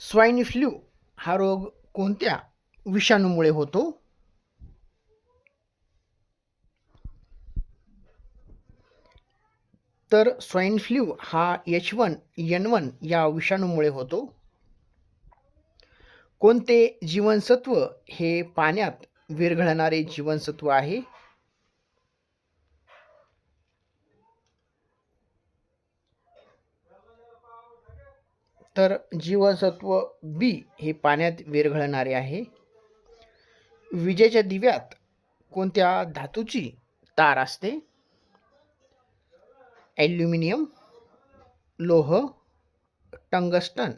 Swine flu हा रोग कोणत्या विषाणूमुळे होतो? तर स्वाईन फ्लू हा H1N1 या विषाणूमुळे होतो. कोणते जीवनसत्व हे पाण्यात विरघळणारे जीवनसत्व आहे? तर जीवनसत्व बी हे पाण्यात विरघळणारे आहे. विजेच्या दिव्यात कोणत्या धातूची तार असते? ॲल्युमिनियम, लोह, टंगस्टन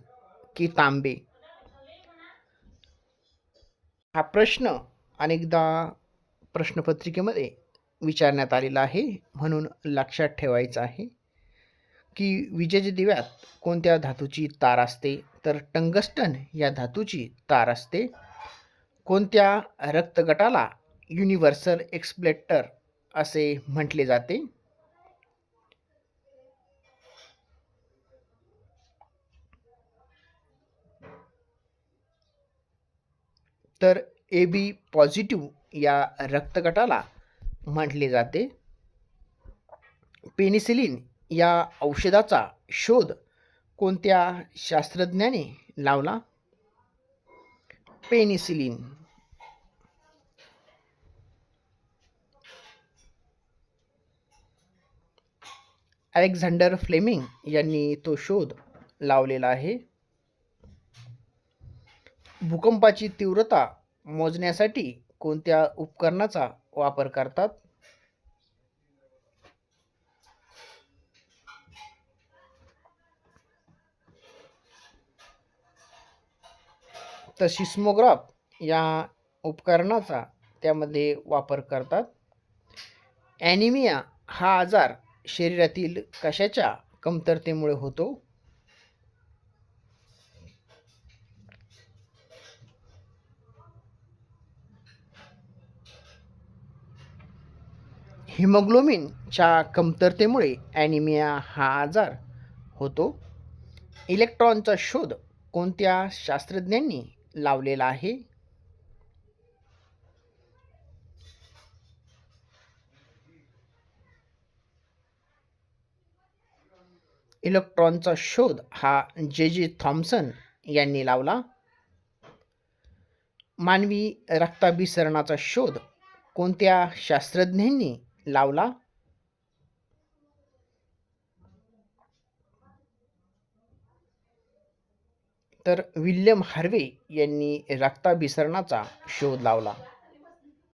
की तांबे? हा प्रश्न अनेकदा प्रश्नपत्रिकेमध्ये विचारण्यात आलेला आहे, म्हणून लक्षात ठेवायचं आहे की विजेच्या दिव्यात कोणत्या धातूची तार असते? तर टंगस्टन या धातूची तार असते. कोणत्या रक्तगटाला युनिव्हर्सल एक्सप्लेटर असे म्हटले जाते? तर AB पॉझिटिव्ह या रक्तगटाला म्हटले जाते. पेनिसिलिन या औषधाचा शोध कोणत्या शास्त्रज्ञाने लावला? पेनिसिलिन. अलेक्झांडर फ्लेमिंग यांनी तो शोध लावलेला आहे. भूकंपाची तीव्रता मोजण्यासाठी कोणत्या उपकरणाचा वापर करतात? तर सिस्मोग्राफ या उपकरणाचा त्यामध्ये वापर करतात. ॲनिमिया हा आजार शरीरातील कशाच्या कमतरतेमुळे होतो? हिमोग्लोबिनच्या कमतरतेमुळे ॲनिमिया हा आजार होतो. इलेक्ट्रॉनचा शोध कोणत्या शास्त्रज्ञांनी लावलेला आहे? इलेक्ट्रॉनचा शोध हा J.J. थॉम्सन यांनी लावला. मानवी रक्ताभिसरणाचा शोध कोणत्या शास्त्रज्ञांनी लावला? तर विल्यम हार्वे यांनी रक्ताभिसरणाचा शोध लावला.